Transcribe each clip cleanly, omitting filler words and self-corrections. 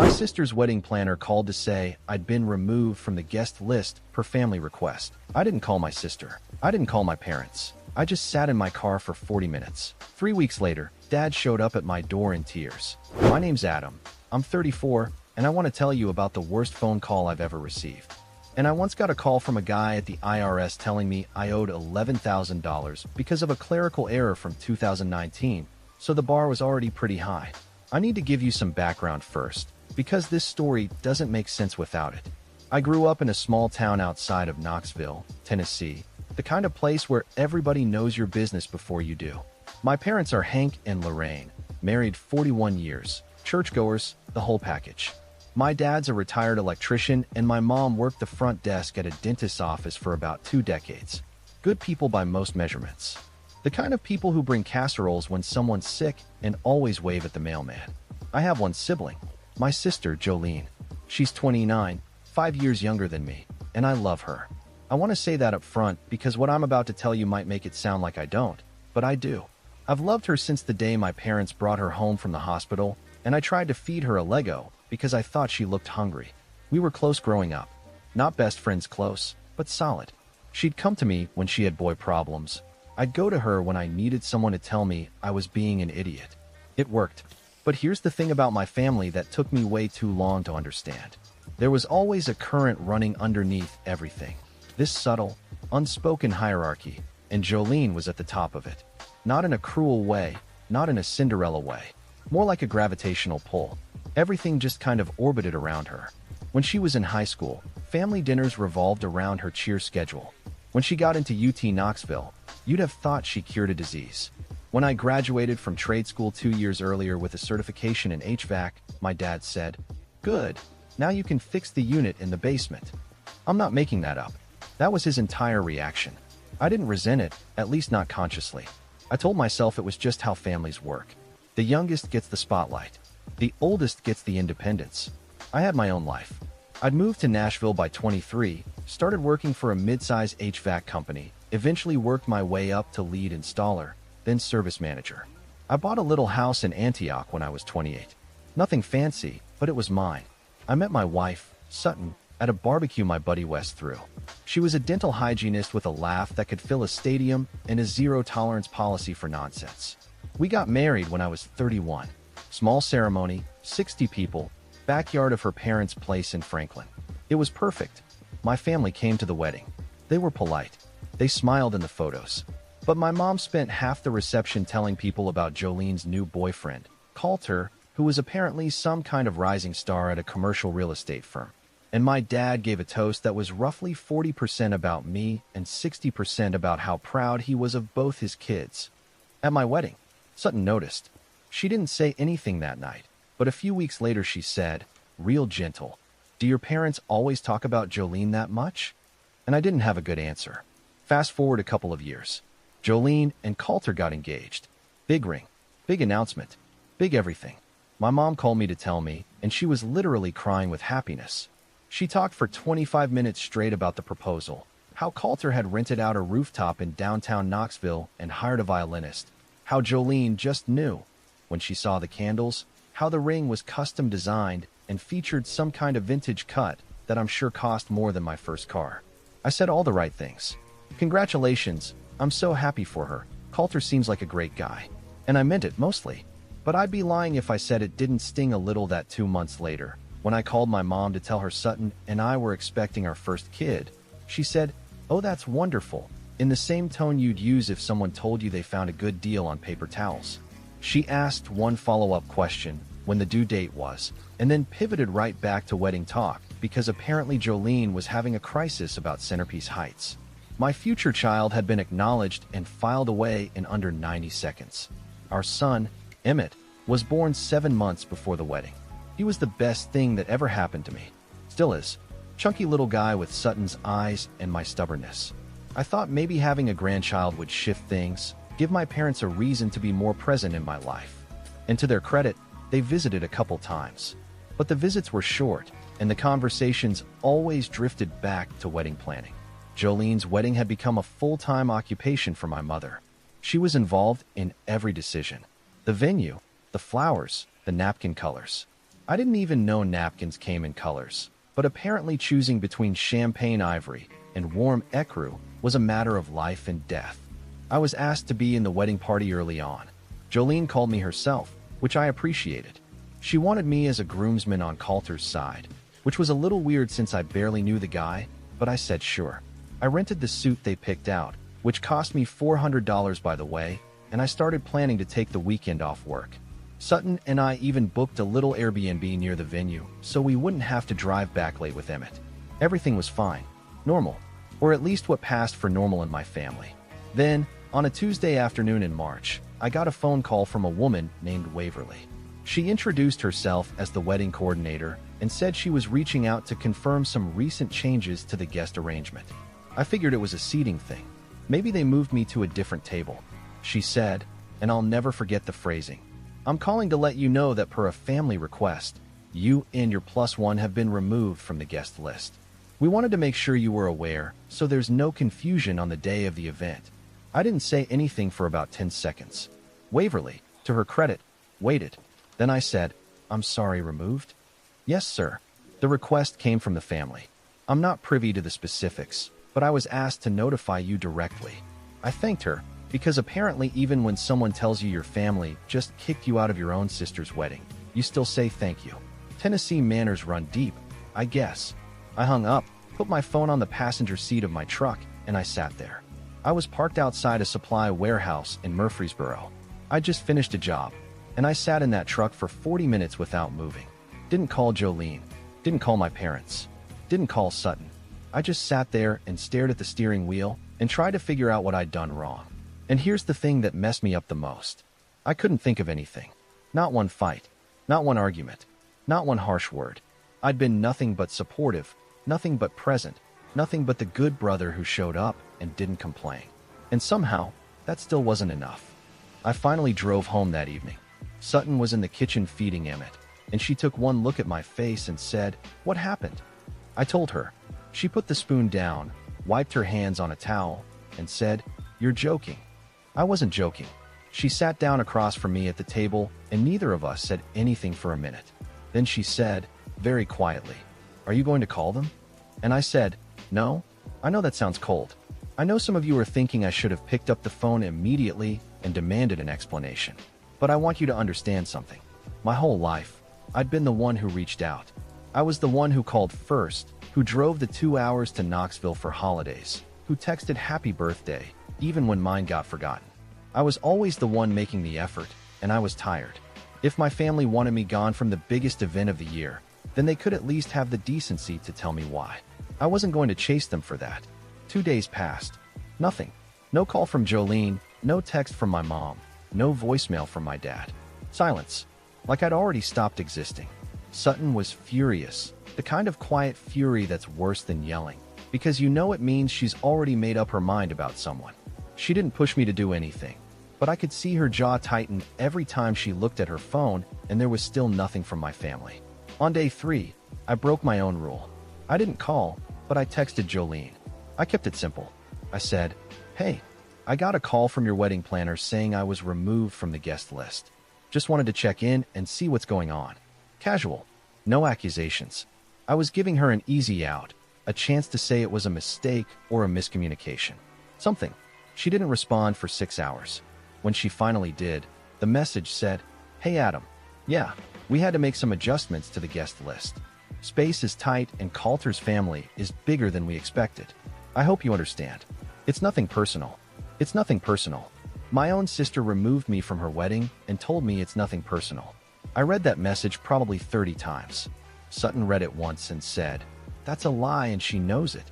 My sister's wedding planner called to say I'd been removed from the guest list per family request. I didn't call my sister. I didn't call my parents. I just sat in my car for 40 minutes. 3 weeks later, Dad showed up at my door in tears. My name's Adam. I'm 34, and I want to tell you about the worst phone call I've ever received. And I once got a call from a guy at the IRS telling me I owed $11,000 because of a clerical error from 2019, so the bar was already pretty high. I need to give you some background first, because this story doesn't make sense without it. I grew up in a small town outside of Knoxville, Tennessee, the kind of place where everybody knows your business before you do. My parents are Hank and Lorraine, married 41 years, churchgoers, the whole package. My dad's a retired electrician, and my mom worked the front desk at a dentist's office for about 2 decades. Good people by most measurements. The kind of people who bring casseroles when someone's sick and always wave at the mailman. I have one sibling, my sister Jolene. She's 29, 5 years younger than me, and I love her. I want to say that up front because what I'm about to tell you might make it sound like I don't, but I do. I've loved her since the day my parents brought her home from the hospital, and I tried to feed her a Lego because I thought she looked hungry. We were close growing up. Not best friends close, but solid. She'd come to me when she had boy problems. I'd go to her when I needed someone to tell me I was being an idiot. It worked. But here's the thing about my family that took me way too long to understand. There was always a current running underneath everything. This subtle, unspoken hierarchy, and Jolene was at the top of it. Not in a cruel way, not in a Cinderella way. More like a gravitational pull. Everything just kind of orbited around her. When she was in high school, family dinners revolved around her cheer schedule. When she got into UT Knoxville, you'd have thought she cured a disease. When I graduated from trade school 2 years earlier with a certification in HVAC, my dad said, "Good, now you can fix the unit in the basement." I'm not making that up. That was his entire reaction. I didn't resent it, at least not consciously. I told myself it was just how families work. The youngest gets the spotlight. The oldest gets the independence. I had my own life. I'd moved to Nashville by 23, started working for a mid-size HVAC company, eventually worked my way up to lead installer, then service manager. I bought a little house in Antioch when I was 28. Nothing fancy, but it was mine. I met my wife, Sutton, at a barbecue my buddy Wes threw. She was a dental hygienist with a laugh that could fill a stadium and a zero-tolerance policy for nonsense. We got married when I was 31. Small ceremony, 60 people, backyard of her parents' place in Franklin. It was perfect. My family came to the wedding. They were polite. They smiled in the photos. But my mom spent half the reception telling people about Jolene's new boyfriend, Coulter, who was apparently some kind of rising star at a commercial real estate firm. And my dad gave a toast that was roughly 40% about me and 60% about how proud he was of both his kids. At my wedding, Sutton noticed. She didn't say anything that night, but a few weeks later she said, real gentle, "Do your parents always talk about Jolene that much?" And I didn't have a good answer. Fast forward a couple of years. Jolene and Coulter got engaged. Big ring, big announcement, big everything. My mom called me to tell me, and she was literally crying with happiness. She talked for 25 minutes straight about the proposal, how Coulter had rented out a rooftop in downtown Knoxville and hired a violinist, how Jolene just knew when she saw the candles, how the ring was custom designed and featured some kind of vintage cut that I'm sure cost more than my first car. I said all the right things. Congratulations, I'm so happy for her. Coulter seems like a great guy. And I meant it mostly. But I'd be lying if I said it didn't sting a little that 2 months later, when I called my mom to tell her Sutton and I were expecting our first kid. She said, "Oh, that's wonderful," in the same tone you'd use if someone told you they found a good deal on paper towels. She asked one follow-up question, when the due date was, and then pivoted right back to wedding talk, because apparently Jolene was having a crisis about Centerpiece Heights. My future child had been acknowledged and filed away in under 90 seconds. Our son, Emmett, was born 7 months before the wedding. He was the best thing that ever happened to me. Still is. Chunky little guy with Sutton's eyes and my stubbornness. I thought maybe having a grandchild would shift things, give my parents a reason to be more present in my life. And to their credit, they visited a couple times. But the visits were short, and the conversations always drifted back to wedding planning. Jolene's wedding had become a full-time occupation for my mother. She was involved in every decision. The venue, the flowers, the napkin colors. I didn't even know napkins came in colors, but apparently choosing between champagne ivory and warm ecru was a matter of life and death. I was asked to be in the wedding party early on. Jolene called me herself, which I appreciated. She wanted me as a groomsman on Coulter's side, which was a little weird since I barely knew the guy, but I said sure. I rented the suit they picked out, which cost me $400 by the way, and I started planning to take the weekend off work. Sutton and I even booked a little Airbnb near the venue, so we wouldn't have to drive back late with Emmett. Everything was fine. Normal. Or at least what passed for normal in my family. Then, on a Tuesday afternoon in March, I got a phone call from a woman named Waverly. She introduced herself as the wedding coordinator and said she was reaching out to confirm some recent changes to the guest arrangement. I figured it was a seating thing. Maybe they moved me to a different table. She said, and I'll never forget the phrasing, "I'm calling to let you know that per a family request, you and your +1 have been removed from the guest list. We wanted to make sure you were aware, so there's no confusion on the day of the event." I didn't say anything for about 10 seconds. Waverly, to her credit, waited. Then I said, "I'm sorry, removed?" "Yes, sir. The request came from the family. I'm not privy to the specifics, but I was asked to notify you directly." I thanked her, because apparently even when someone tells you your family just kicked you out of your own sister's wedding, you still say thank you. Tennessee manners run deep, I guess. I hung up, put my phone on the passenger seat of my truck, and I sat there. I was parked outside a supply warehouse in Murfreesboro. I just finished a job, and I sat in that truck for 40 minutes without moving. Didn't call Jolene, didn't call my parents, didn't call Sutton. I just sat there and stared at the steering wheel and tried to figure out what I'd done wrong. And here's the thing that messed me up the most. I couldn't think of anything. Not one fight, not one argument, not one harsh word. I'd been nothing but supportive, nothing but present, nothing but the good brother who showed up and didn't complain. And somehow, that still wasn't enough. I finally drove home that evening. Sutton was in the kitchen feeding Emmett, and she took one look at my face and said, "What happened?" I told her. She put the spoon down, wiped her hands on a towel, and said, "You're joking." I wasn't joking. She sat down across from me at the table, and neither of us said anything for a minute. Then she said, very quietly, "Are you going to call them?" And I said, "No. I know that sounds cold. I know some of you are thinking I should have picked up the phone immediately and demanded an explanation. But I want you to understand something. My whole life, I'd been the one who reached out. I was the one who called first, who drove the 2 hours to Knoxville for holidays, who texted happy birthday, even when mine got forgotten. I was always the one making the effort, and I was tired. If my family wanted me gone from the biggest event of the year, then they could at least have the decency to tell me why. I wasn't going to chase them for that. 2 days passed. Nothing. No call from Jolene, no text from my mom, no voicemail from my dad. Silence. Like I'd already stopped existing. Sutton was furious, the kind of quiet fury that's worse than yelling, because you know it means she's already made up her mind about someone. She didn't push me to do anything, but I could see her jaw tighten every time she looked at her phone, and there was still nothing from my family. On day 3, I broke my own rule. I didn't call, but I texted Jolene. I kept it simple. I said, "Hey, I got a call from your wedding planner saying I was removed from the guest list. Just wanted to check in and see what's going on." Casual. No accusations. I was giving her an easy out, a chance to say it was a mistake or a miscommunication. Something. She didn't respond for 6 hours. When she finally did, the message said, "Hey Adam, yeah, we had to make some adjustments to the guest list. Space is tight and Coulter's family is bigger than we expected. I hope you understand. It's nothing personal. It's nothing personal. My own sister removed me from her wedding and told me it's nothing personal." I read that message probably 30 times. Sutton read it once and said, "That's a lie and she knows it."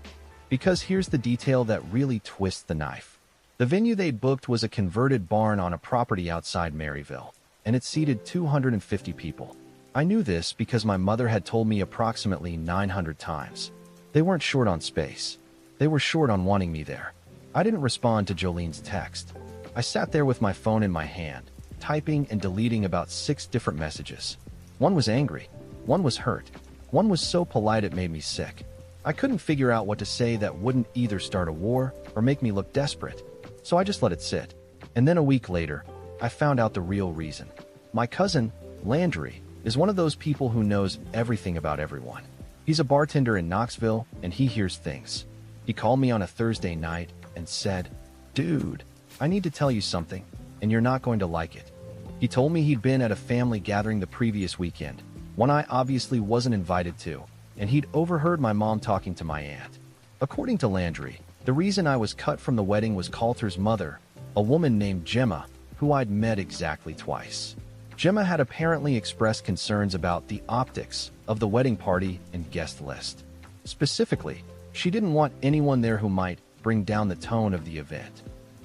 Because here's the detail that really twists the knife. The venue they'd booked was a converted barn on a property outside Maryville, and it seated 250 people. I knew this because my mother had told me approximately 900 times. They weren't short on space. They were short on wanting me there. I didn't respond to Jolene's text. I sat there with my phone in my hand, typing and deleting about 6 different messages. One was angry. One was hurt. One was so polite it made me sick. I couldn't figure out what to say that wouldn't either start a war or make me look desperate. So I just let it sit. And then a week later, I found out the real reason. My cousin, Landry, is one of those people who knows everything about everyone. He's a bartender in Knoxville, and he hears things. He called me on a Thursday night and said, "Dude, I need to tell you something, and you're not going to like it." He told me he'd been at a family gathering the previous weekend, one I obviously wasn't invited to, and he'd overheard my mom talking to my aunt. According to Landry, the reason I was cut from the wedding was Coulter's mother, a woman named Gemma, who I'd met exactly twice. Gemma had apparently expressed concerns about the optics of the wedding party and guest list. Specifically, she didn't want anyone there who might bring down the tone of the event.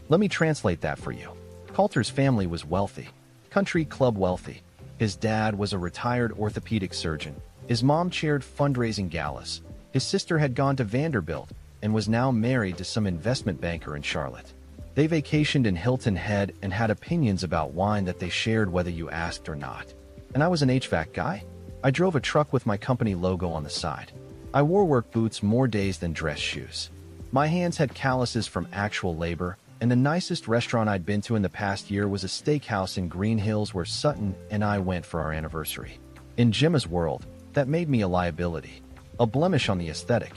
Let me translate that for you. Coulter's family was wealthy, country club wealthy. His dad was a retired orthopedic surgeon. His mom chaired fundraising galas. His sister had gone to Vanderbilt and was now married to some investment banker in Charlotte. They vacationed in Hilton Head and had opinions about wine that they shared whether you asked or not. And I was an HVAC guy. I drove a truck with my company logo on the side. I wore work boots more days than dress shoes. My hands had calluses from actual labor, and the nicest restaurant I'd been to in the past year was a steakhouse in Green Hills where Sutton and I went for our anniversary. In Gemma's world, that made me a liability, a blemish on the aesthetic.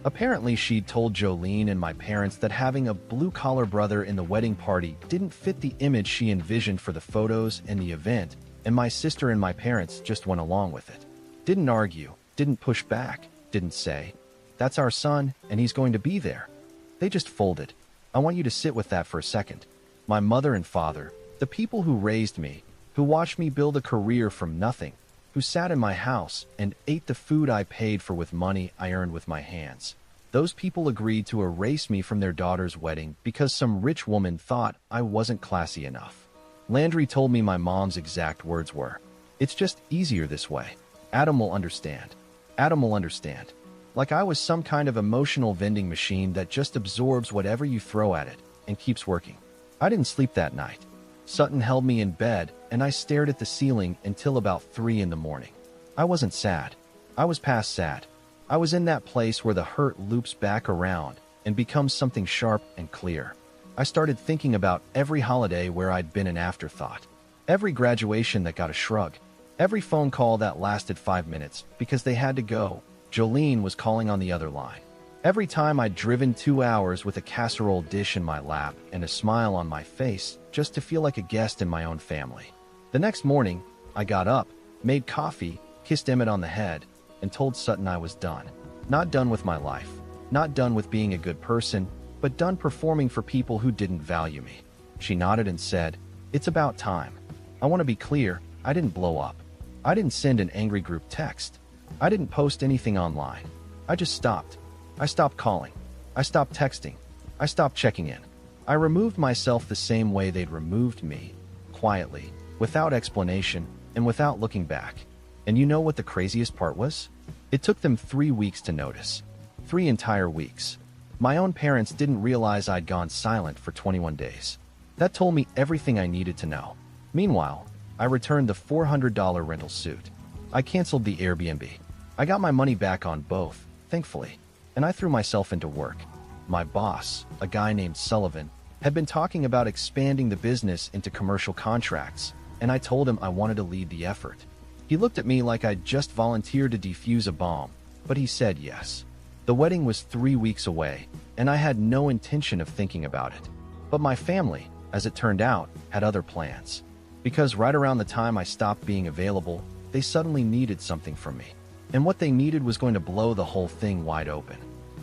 Apparently, she'd told Jolene and my parents that having a blue-collar brother in the wedding party didn't fit the image she envisioned for the photos and the event, and my sister and my parents just went along with it. Didn't argue, didn't push back, didn't say, "That's our son, and he's going to be there." They just folded. I want you to sit with that for a second. My mother and father, the people who raised me, who watched me build a career from nothing, who sat in my house and ate the food I paid for with money I earned with my hands. Those people agreed to erase me from their daughter's wedding because some rich woman thought I wasn't classy enough. Landry told me my mom's exact words were, "It's just easier this way. Adam will understand. Adam will understand." Like I was some kind of emotional vending machine that just absorbs whatever you throw at it and keeps working. I didn't sleep that night. Sutton held me in bed, and I stared at the ceiling until about 3 in the morning. I wasn't sad. I was past sad. I was in that place where the hurt loops back around and becomes something sharp and clear. I started thinking about every holiday where I'd been an afterthought, every graduation that got a shrug, every phone call that lasted 5 minutes because they had to go. Jolene was calling on the other line. Every time I'd driven 2 hours with a casserole dish in my lap and a smile on my face just to feel like a guest in my own family. The next morning, I got up, made coffee, kissed Emmett on the head, and told Sutton I was done. Not done with my life, not done with being a good person, but done performing for people who didn't value me. She nodded and said, "It's about time." I want to be clear, I didn't blow up. I didn't send an angry group text. I didn't post anything online. I just stopped. I stopped calling. I stopped texting. I stopped checking in. I removed myself the same way they'd removed me, quietly, without explanation, and without looking back. And you know what the craziest part was? It took them 3 weeks to notice. 3 entire weeks. My own parents didn't realize I'd gone silent for 21 days. That told me everything I needed to know. Meanwhile, I returned the $400 rental suit. I canceled the Airbnb. I got my money back on both, thankfully, and I threw myself into work. My boss, a guy named Sullivan, had been talking about expanding the business into commercial contracts, and I told him I wanted to lead the effort. He looked at me like I'd just volunteered to defuse a bomb, but he said yes. The wedding was 3 weeks away, and I had no intention of thinking about it. But my family, as it turned out, had other plans. Because right around the time I stopped being available, they suddenly needed something from me. And what they needed was going to blow the whole thing wide open.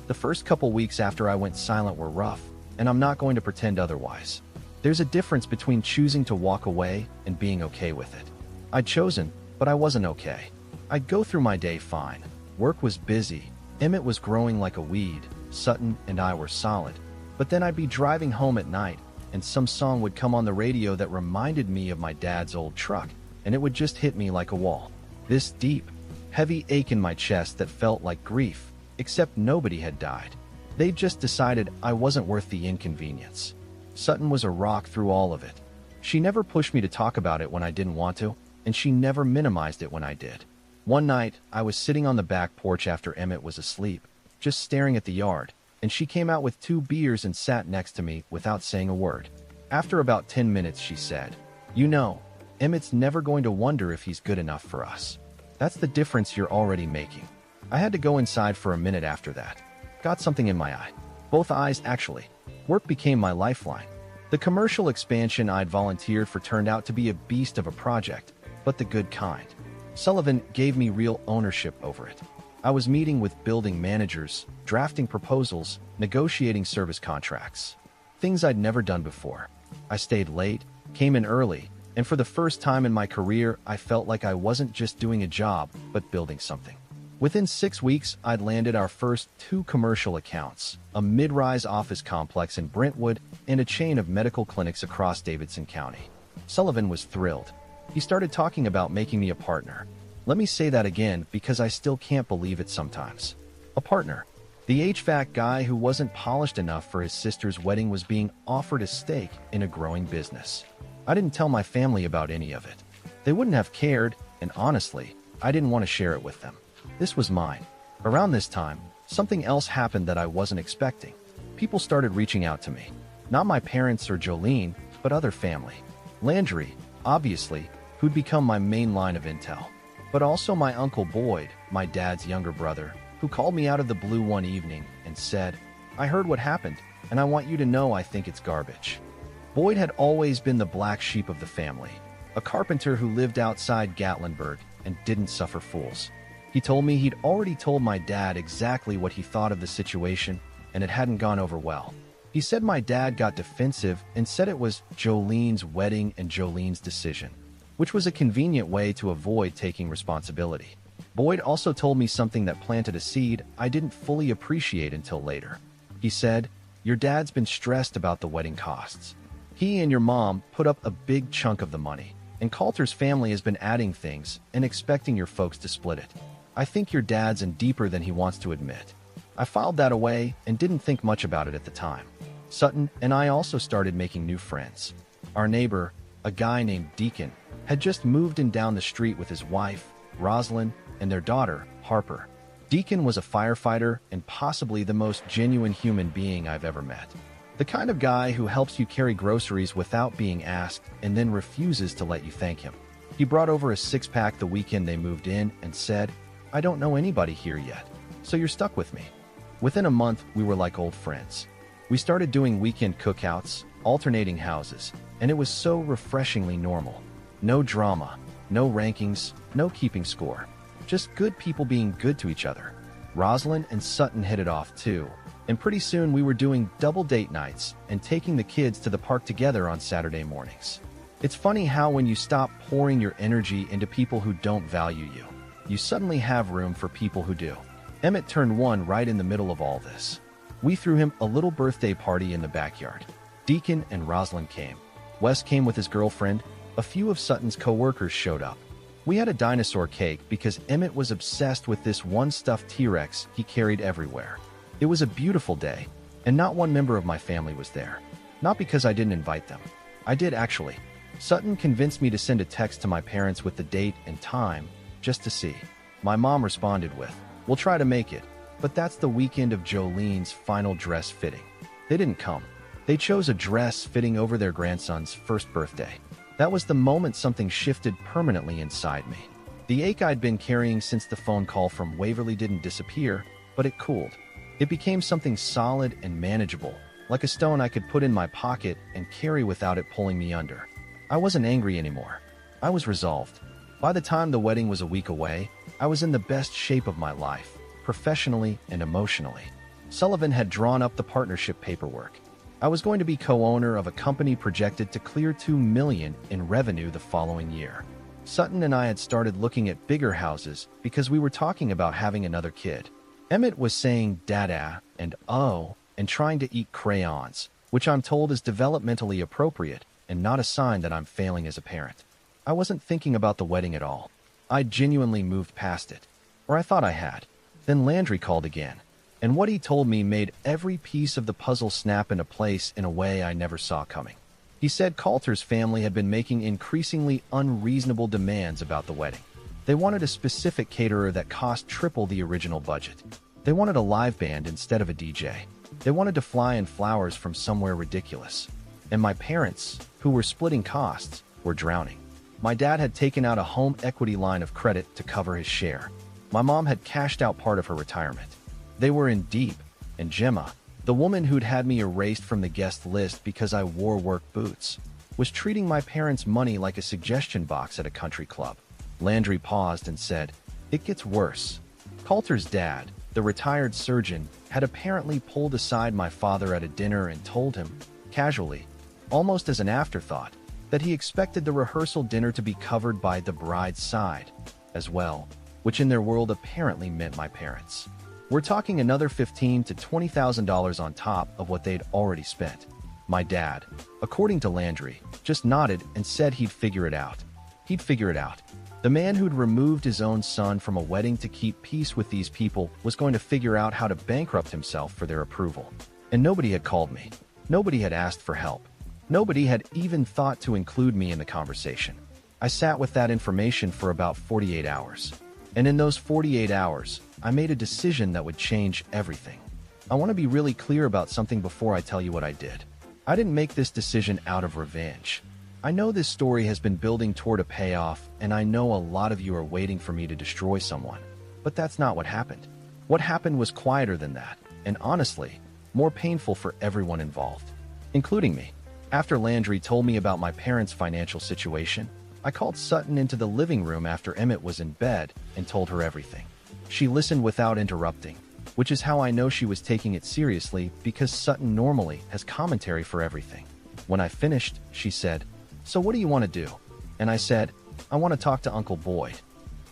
The first couple weeks after I went silent were rough, and I'm not going to pretend otherwise. There's a difference between choosing to walk away and being okay with it. I'd chosen, but I wasn't okay. I'd go through my day fine. Work was busy. Emmett was growing like a weed. Sutton and I were solid. But then I'd be driving home at night, and some song would come on the radio that reminded me of my dad's old truck, and it would just hit me like a wall. This deep, heavy ache in my chest that felt like grief, except nobody had died. They'd just decided I wasn't worth the inconvenience. Sutton was a rock through all of it. She never pushed me to talk about it when I didn't want to, and she never minimized it when I did. One night, I was sitting on the back porch after Emmett was asleep, just staring at the yard, and she came out with 2 beers and sat next to me without saying a word. After about 10 minutes, she said, "You know, Emmett's never going to wonder if he's good enough for us. That's the difference you're already making. I had to go inside for a minute after that. Got something in my eye. Both eyes, actually. Work became my lifeline. The commercial expansion I'd volunteered for turned out to be a beast of a project, but the good kind. Sullivan gave me real ownership over it. I was meeting with building managers, drafting proposals, negotiating service contracts. Things I'd never done before. I stayed late, came in early, and for the first time in my career, I felt like I wasn't just doing a job, but building something. Within 6 weeks, I'd landed our first 2 commercial accounts, a mid-rise office complex in Brentwood and a chain of medical clinics across Davidson County. Sullivan was thrilled. He started talking about making me a partner. Let me say that again because I still can't believe it sometimes. A partner. The HVAC guy who wasn't polished enough for his sister's wedding was being offered a stake in a growing business. I didn't tell my family about any of it. They wouldn't have cared, and honestly, I didn't want to share it with them. This was mine. Around this time, something else happened that I wasn't expecting. People started reaching out to me. Not my parents or Jolene, but other family. Landry, obviously, who'd become my main line of intel. But also my Uncle Boyd, my dad's younger brother, who called me out of the blue one evening and said, "I heard what happened, and I want you to know I think it's garbage." Boyd had always been the black sheep of the family, a carpenter who lived outside Gatlinburg and didn't suffer fools. He told me he'd already told my dad exactly what he thought of the situation, and it hadn't gone over well. He said my dad got defensive and said it was Jolene's wedding and Jolene's decision, which was a convenient way to avoid taking responsibility. Boyd also told me something that planted a seed I didn't fully appreciate until later. He said, "Your dad's been stressed about the wedding costs. He and your mom put up a big chunk of the money, and Coulter's family has been adding things and expecting your folks to split it. I think your dad's in deeper than he wants to admit." I filed that away and didn't think much about it at the time. Sutton and I also started making new friends. Our neighbor, a guy named Deacon, had just moved in down the street with his wife, Rosalind, and their daughter, Harper. Deacon was a firefighter and possibly the most genuine human being I've ever met. The kind of guy who helps you carry groceries without being asked and then refuses to let you thank him. He brought over a 6-pack the weekend they moved in and said, "I don't know anybody here yet, so you're stuck with me." Within a month, we were like old friends. We started doing weekend cookouts, alternating houses, and it was so refreshingly normal. No drama, no rankings, no keeping score. Just good people being good to each other. Rosalind and Sutton hit it off too, and pretty soon we were doing double date nights and taking the kids to the park together on Saturday mornings. It's funny how when you stop pouring your energy into people who don't value you, you suddenly have room for people who do. Emmett turned 1 right in the middle of all this. We threw him a little birthday party in the backyard. Deacon and Rosalind came. Wes came with his girlfriend. A few of Sutton's co-workers showed up. We had a dinosaur cake because Emmett was obsessed with this one stuffed T-Rex he carried everywhere. It was a beautiful day, and not one member of my family was there. Not because I didn't invite them. I did actually. Sutton convinced me to send a text to my parents with the date and time, just to see. My mom responded with, "We'll try to make it, but that's the weekend of Jolene's final dress fitting." They didn't come. They chose a dress fitting over their grandson's first birthday. That was the moment something shifted permanently inside me. The ache I'd been carrying since the phone call from Waverly didn't disappear, but it cooled. It became something solid and manageable, like a stone I could put in my pocket and carry without it pulling me under. I wasn't angry anymore. I was resolved. By the time the wedding was a week away, I was in the best shape of my life, professionally and emotionally. Sullivan had drawn up the partnership paperwork. I was going to be co-owner of a company projected to clear $2 million in revenue the following year. Sutton and I had started looking at bigger houses because we were talking about having another kid. Emmett was saying dada and oh and trying to eat crayons, which I'm told is developmentally appropriate and not a sign that I'm failing as a parent. I wasn't thinking about the wedding at all. I'd genuinely moved past it. Or I thought I had. Then Landry called again. And what he told me made every piece of the puzzle snap into place in a way I never saw coming. He said Coulter's family had been making increasingly unreasonable demands about the wedding. They wanted a specific caterer that cost triple the original budget. They wanted a live band instead of a DJ. They wanted to fly in flowers from somewhere ridiculous. And my parents, who were splitting costs, were drowning. My dad had taken out a home equity line of credit to cover his share. My mom had cashed out part of her retirement. They were in deep, and Gemma, the woman who'd had me erased from the guest list because I wore work boots, was treating my parents' money like a suggestion box at a country club. Landry paused and said, "It gets worse." Coulter's dad, the retired surgeon, had apparently pulled aside my father at a dinner and told him, casually, almost as an afterthought, that he expected the rehearsal dinner to be covered by the bride's side as well, which in their world apparently meant my parents. We're talking another $15,000 to $20,000 on top of what they'd already spent. My dad, according to Landry, just nodded and said he'd figure it out. He'd figure it out. The man who'd removed his own son from a wedding to keep peace with these people was going to figure out how to bankrupt himself for their approval. And nobody had called me. Nobody had asked for help. Nobody had even thought to include me in the conversation. I sat with that information for about 48 hours. And in those 48 hours, I made a decision that would change everything. I want to be really clear about something before I tell you what I did. I didn't make this decision out of revenge. I know this story has been building toward a payoff, and I know a lot of you are waiting for me to destroy someone. But that's not what happened. What happened was quieter than that, and honestly, more painful for everyone involved, including me. After Landry told me about my parents' financial situation, I called Sutton into the living room after Emmett was in bed and told her everything. She listened without interrupting, which is how I know she was taking it seriously, because Sutton normally has commentary for everything. When I finished, she said, "So what do you want to do?" And I said, "I want to talk to Uncle Boyd."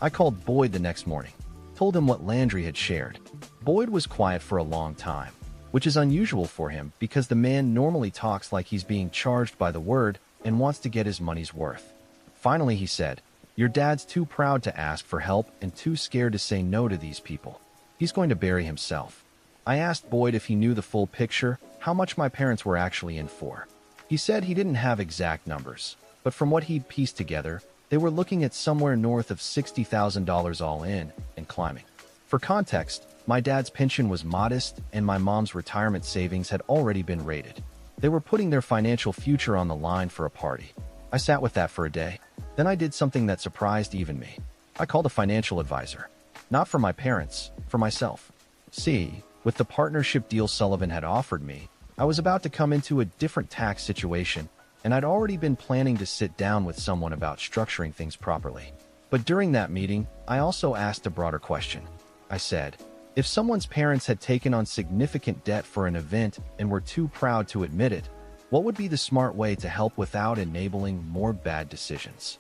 I called Boyd the next morning, told him what Landry had shared. Boyd was quiet for a long time, which is unusual for him because the man normally talks like he's being charged by the word and wants to get his money's worth. Finally, he said, "Your dad's too proud to ask for help and too scared to say no to these people. He's going to bury himself." I asked Boyd if he knew the full picture, how much my parents were actually in for. He said he didn't have exact numbers, but from what he'd pieced together, they were looking at somewhere north of $60,000 all in and climbing. For context, my dad's pension was modest and my mom's retirement savings had already been rated. They were putting their financial future on the line for a party. I sat with that for a day. Then I did something that surprised even me. I called a financial advisor. Not for my parents, for myself. See, with the partnership deal Sullivan had offered me, I was about to come into a different tax situation, and I'd already been planning to sit down with someone about structuring things properly. But during that meeting, I also asked a broader question. I said, if someone's parents had taken on significant debt for an event and were too proud to admit it, what would be the smart way to help without enabling more bad decisions?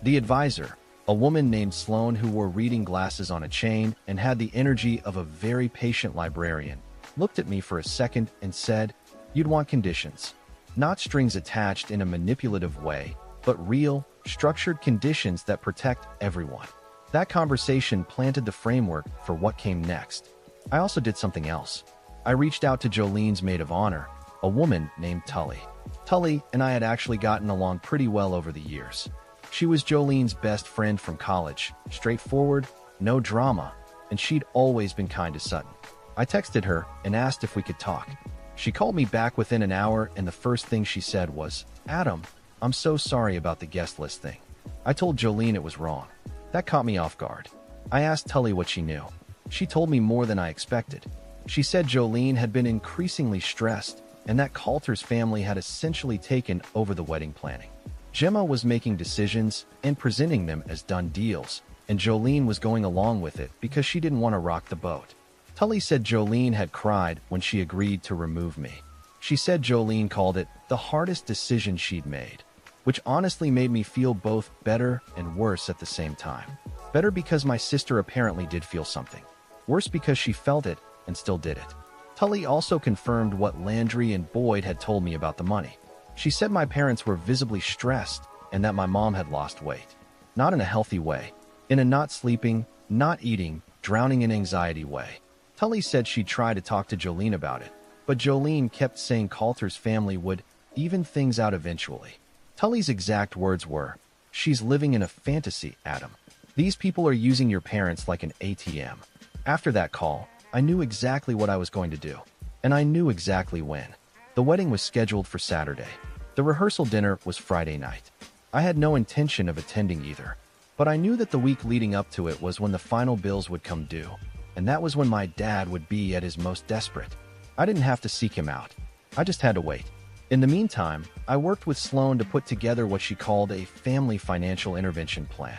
The advisor, a woman named Sloan who wore reading glasses on a chain and had the energy of a very patient librarian, looked at me for a second and said, "You'd want conditions. Not strings attached in a manipulative way, but real, structured conditions that protect everyone." That conversation planted the framework for what came next. I also did something else. I reached out to Jolene's maid of honor, a woman named Tully. Tully and I had actually gotten along pretty well over the years. She was Jolene's best friend from college, straightforward, no drama, and she'd always been kind to Sutton. I texted her and asked if we could talk. She called me back within an hour, and the first thing she said was, "Adam, I'm so sorry about the guest list thing." I told Jolene it was wrong. That caught me off guard. I asked Tully what she knew. She told me more than I expected. She said Jolene had been increasingly stressed and that Coulter's family had essentially taken over the wedding planning. Gemma was making decisions and presenting them as done deals, and Jolene was going along with it because she didn't want to rock the boat. Tully said Jolene had cried when she agreed to remove me. She said Jolene called it the hardest decision she'd made, which honestly made me feel both better and worse at the same time. Better because my sister apparently did feel something. Worse because she felt it and still did it. Tully also confirmed what Landry and Boyd had told me about the money. She said my parents were visibly stressed and that my mom had lost weight. Not in a healthy way. In a not sleeping, not eating, drowning in anxiety way. Tully said she'd try to talk to Jolene about it, but Jolene kept saying Coulter's family would even things out eventually. Tully's exact words were, "She's living in a fantasy, Adam. These people are using your parents like an ATM." After that call, I knew exactly what I was going to do, and I knew exactly when. The wedding was scheduled for Saturday. The rehearsal dinner was Friday night. I had no intention of attending either, but I knew that the week leading up to it was when the final bills would come due, and that was when my dad would be at his most desperate. I didn't have to seek him out. I just had to wait. In the meantime, I worked with Sloan to put together what she called a family financial intervention plan.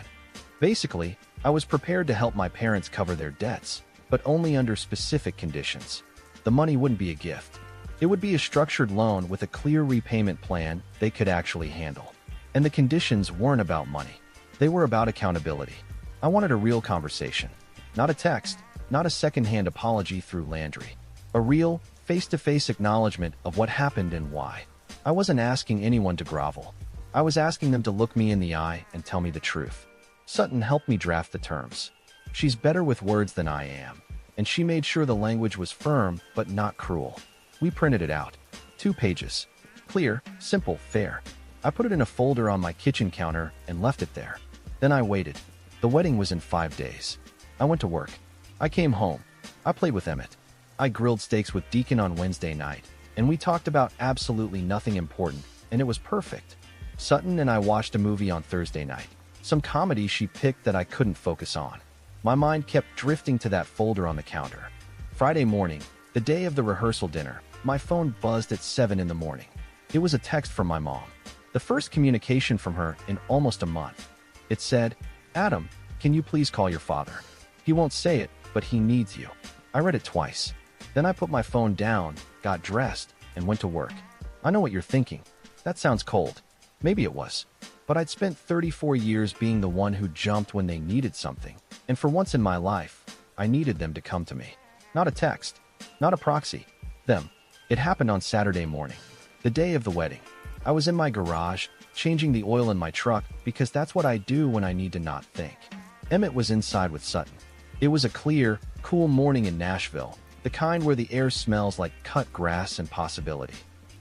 Basically, I was prepared to help my parents cover their debts, but only under specific conditions. The money wouldn't be a gift. It would be a structured loan with a clear repayment plan they could actually handle. And the conditions weren't about money. They were about accountability. I wanted a real conversation. Not a text, not a secondhand apology through Landry. A real, face-to-face acknowledgement of what happened and why. I wasn't asking anyone to grovel. I was asking them to look me in the eye and tell me the truth. Sutton helped me draft the terms. She's better with words than I am, and she made sure the language was firm but not cruel. We printed it out. 2 pages. Clear, simple, fair. I put it in a folder on my kitchen counter and left it there. Then I waited. The wedding was in 5 days. I went to work. I came home. I played with Emmett. I grilled steaks with Deacon on Wednesday night, and we talked about absolutely nothing important, and it was perfect. Sutton and I watched a movie on Thursday night. Some comedy she picked that I couldn't focus on. My mind kept drifting to that folder on the counter. Friday morning, the day of the rehearsal dinner, my phone buzzed at 7 in the morning. It was a text from my mom. The first communication from her in almost a month. It said, "Adam, can you please call your father? He won't say it, but he needs you." I read it twice. Then I put my phone down, got dressed, and went to work. I know what you're thinking. That sounds cold. Maybe it was. But I'd spent 34 years being the one who jumped when they needed something. And for once in my life, I needed them to come to me. Not a text. Not a proxy. Them. It happened on Saturday morning, the day of the wedding. I was in my garage, changing the oil in my truck because that's what I do when I need to not think. Emmett was inside with Sutton. It was a clear, cool morning in Nashville, the kind where the air smells like cut grass and possibility.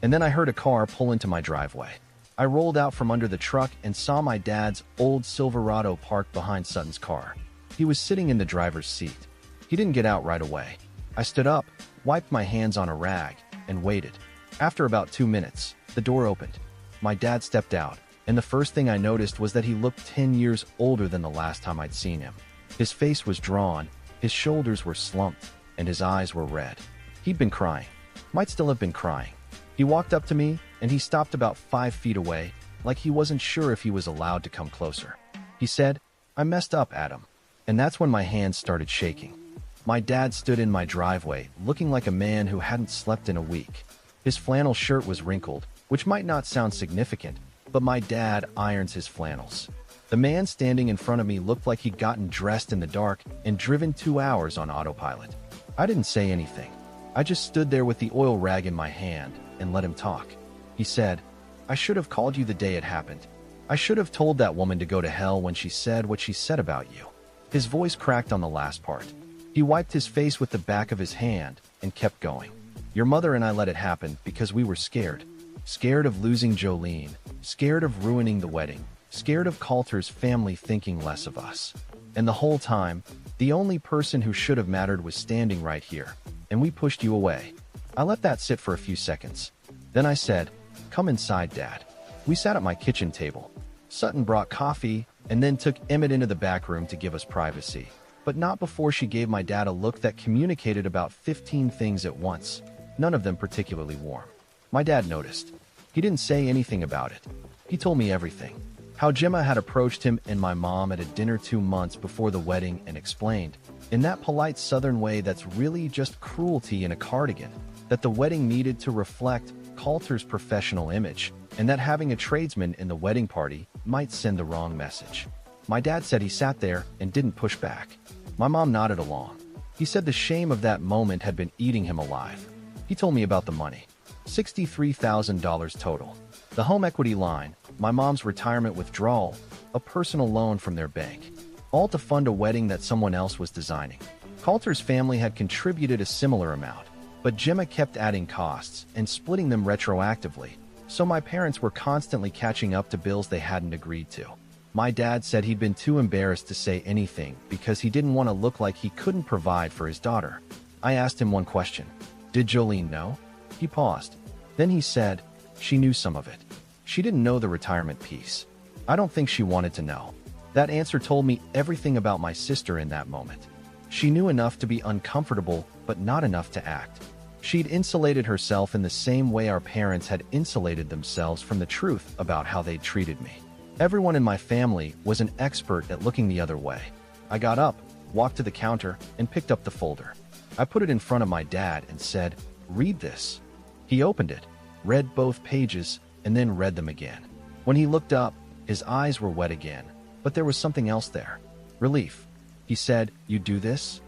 And then I heard a car pull into my driveway. I rolled out from under the truck and saw my dad's old Silverado parked behind Sutton's car. He was sitting in the driver's seat. He didn't get out right away. I stood up, wiped my hands on a rag, and waited. After about 2 minutes, the door opened. My dad stepped out, and the first thing I noticed was that he looked 10 years older than the last time I'd seen him. His face was drawn, his shoulders were slumped, and his eyes were red. He'd been crying. Might still have been crying. He walked up to me, and he stopped about 5 feet away, like he wasn't sure if he was allowed to come closer. He said, "I messed up, Adam." And that's when my hands started shaking. My dad stood in my driveway, looking like a man who hadn't slept in a week. His flannel shirt was wrinkled, which might not sound significant, but my dad irons his flannels. The man standing in front of me looked like he'd gotten dressed in the dark and driven 2 hours on autopilot. I didn't say anything. I just stood there with the oil rag in my hand and let him talk. He said, "I should have called you the day it happened. I should have told that woman to go to hell when she said what she said about you." His voice cracked on the last part. He wiped his face with the back of his hand and kept going. "Your mother and I let it happen because we were scared. Scared of losing Jolene, scared of ruining the wedding, scared of Coulter's family thinking less of us. And the whole time, the only person who should have mattered was standing right here, and we pushed you away." I let that sit for a few seconds. Then I said, "Come inside, Dad." We sat at my kitchen table. Sutton brought coffee and then took Emmett into the back room to give us privacy, but not before she gave my dad a look that communicated about 15 things at once, none of them particularly warm. My dad noticed. He didn't say anything about it. He told me everything. How Gemma had approached him and my mom at a dinner 2 months before the wedding and explained, in that polite southern way that's really just cruelty in a cardigan, that the wedding needed to reflect Coulter's professional image, and that having a tradesman in the wedding party might send the wrong message. My dad said he sat there and didn't push back. My mom nodded along. He said the shame of that moment had been eating him alive. He told me about the money. $63,000 total. The home equity line, my mom's retirement withdrawal, a personal loan from their bank. All to fund a wedding that someone else was designing. Coulter's family had contributed a similar amount, but Gemma kept adding costs and splitting them retroactively, so my parents were constantly catching up to bills they hadn't agreed to. My dad said he'd been too embarrassed to say anything because he didn't want to look like he couldn't provide for his daughter. I asked him one question. "Did Jolene know?" He paused. Then he said, "She knew some of it. She didn't know the retirement piece." I don't think she wanted to know. That answer told me everything about my sister in that moment. She knew enough to be uncomfortable, but not enough to act. She'd insulated herself in the same way our parents had insulated themselves from the truth about how they'd treated me. Everyone in my family was an expert at looking the other way. I got up, walked to the counter, and picked up the folder. I put it in front of my dad and said, "Read this." He opened it, read both pages, and then read them again. When he looked up, his eyes were wet again, but there was something else there. Relief. He said, "You do this?"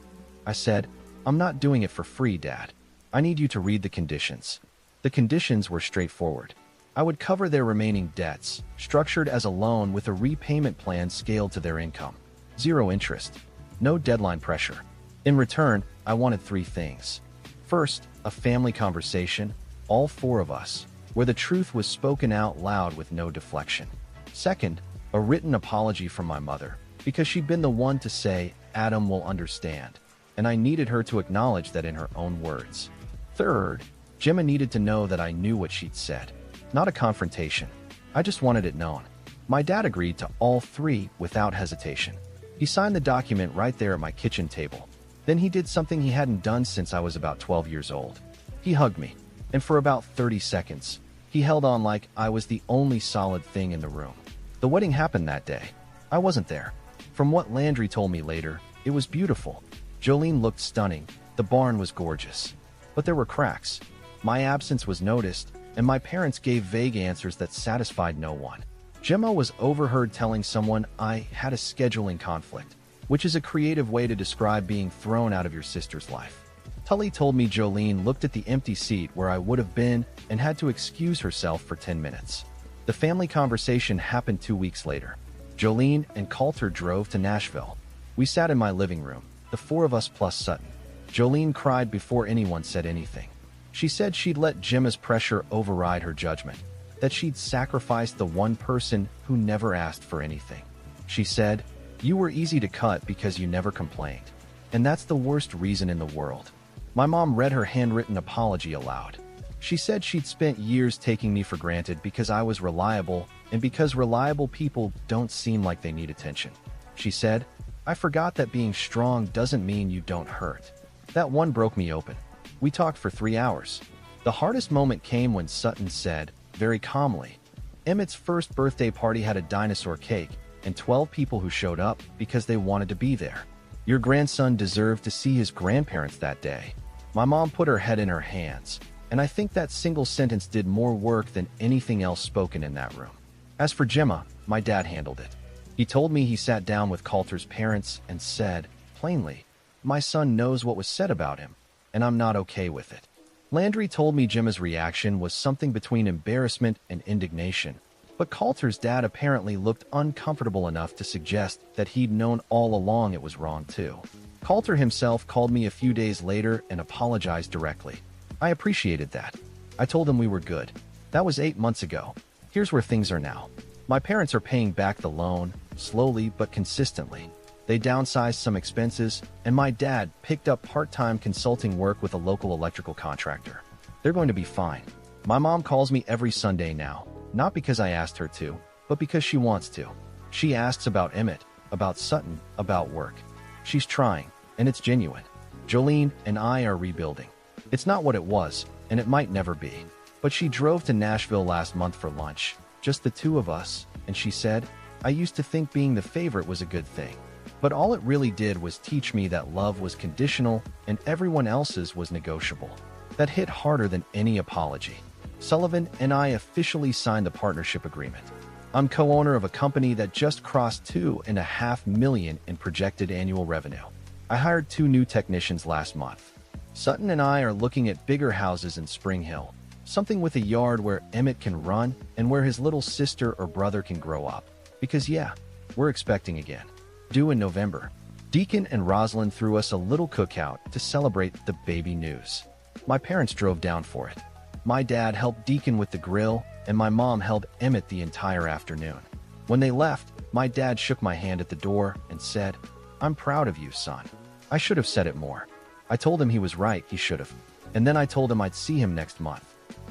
I said, "I'm not doing it for free, Dad. I need you to read the conditions." The conditions were straightforward. I would cover their remaining debts, structured as a loan with a repayment plan scaled to their income. 0 interest. No deadline pressure. In return, I wanted 3 things. First, a family conversation, all 4 of us, where the truth was spoken out loud with no deflection. Second, a written apology from my mother, because she'd been the one to say, "Adam will understand," and I needed her to acknowledge that in her own words. Third, Gemma needed to know that I knew what she'd said. Not a confrontation. I just wanted it known. My dad agreed to all 3 without hesitation. He signed the document right there at my kitchen table. Then he did something he hadn't done since I was about 12 years old. He hugged me, and for about 30 seconds, he held on like I was the only solid thing in the room. The wedding happened that day. I wasn't there. From what Landry told me later, it was beautiful. Jolene looked stunning. The barn was gorgeous. But there were cracks. My absence was noticed, and my parents gave vague answers that satisfied no one. Gemma was overheard telling someone I had a scheduling conflict, which is a creative way to describe being thrown out of your sister's life. Tully told me Jolene looked at the empty seat where I would have been and had to excuse herself for 10 minutes. The family conversation happened 2 weeks later. Jolene and Coulter drove to Nashville. We sat in my living room, the 4 of us plus Sutton. Jolene cried before anyone said anything. She said she'd let Gemma's pressure override her judgment, that she'd sacrificed the one person who never asked for anything. She said, "You were easy to cut because you never complained. And that's the worst reason in the world." My mom read her handwritten apology aloud. She said she'd spent years taking me for granted because I was reliable, and because reliable people don't seem like they need attention. She said, "I forgot that being strong doesn't mean you don't hurt." That one broke me open. We talked for 3 hours. The hardest moment came when Sutton said, very calmly, "Emmett's first birthday party had a dinosaur cake and 12 people who showed up because they wanted to be there. Your grandson deserved to see his grandparents that day." My mom put her head in her hands, and I think that single sentence did more work than anything else spoken in that room. As for Gemma, my dad handled it. He told me he sat down with Coulter's parents and said, plainly, "My son knows what was said about him, and I'm not okay with it." Landry told me Gemma's reaction was something between embarrassment and indignation, but Coulter's dad apparently looked uncomfortable enough to suggest that he'd known all along it was wrong too. Coulter himself called me a few days later and apologized directly. I appreciated that. I told him we were good. That was 8 months ago. Here's where things are now. My parents are paying back the loan, slowly but consistently. They downsized some expenses, and my dad picked up part-time consulting work with a local electrical contractor. They're going to be fine. My mom calls me every Sunday now, not because I asked her to, but because she wants to. She asks about Emmett, about Sutton, about work. She's trying, and it's genuine. Jolene and I are rebuilding. It's not what it was, and it might never be. But she drove to Nashville last month for lunch, just the 2 of us, and she said, "I used to think being the favorite was a good thing. But all it really did was teach me that love was conditional and everyone else's was negotiable." That hit harder than any apology. Sullivan and I officially signed the partnership agreement. I'm co-owner of a company that just crossed $2.5 million in projected annual revenue. I hired 2 new technicians last month. Sutton and I are looking at bigger houses in Spring Hill, something with a yard where Emmett can run and where his little sister or brother can grow up. Because yeah, we're expecting again. Due in November. Deacon and Rosalind threw us a little cookout to celebrate the baby news. My parents drove down for it. My dad helped Deacon with the grill, and my mom held Emmett the entire afternoon. When they left, my dad shook my hand at the door and said, "I'm proud of you, son." I should have said it more. I told him he was right, he should have. And then I told him I'd see him next month.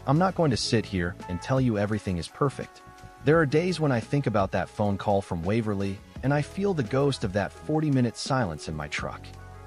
I'm not going to sit here and tell you everything is perfect. There are days when I think about that phone call from Waverly, and I feel the ghost of that 40-minute silence in my truck.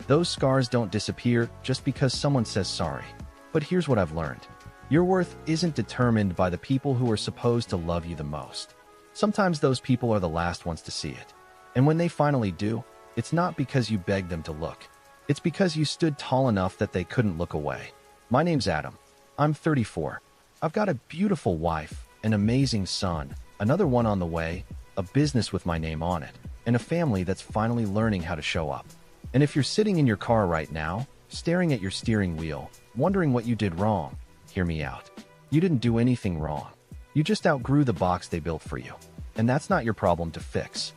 Those scars don't disappear just because someone says sorry. But here's what I've learned. Your worth isn't determined by the people who are supposed to love you the most. Sometimes those people are the last ones to see it. And when they finally do, it's not because you begged them to look. It's because you stood tall enough that they couldn't look away. My name's Adam. I'm 34. I've got a beautiful wife, an amazing son, another one on the way, a business with my name on it, and a family that's finally learning how to show up. And if you're sitting in your car right now, staring at your steering wheel, wondering what you did wrong, hear me out. You didn't do anything wrong. You just outgrew the box they built for you. And that's not your problem to fix.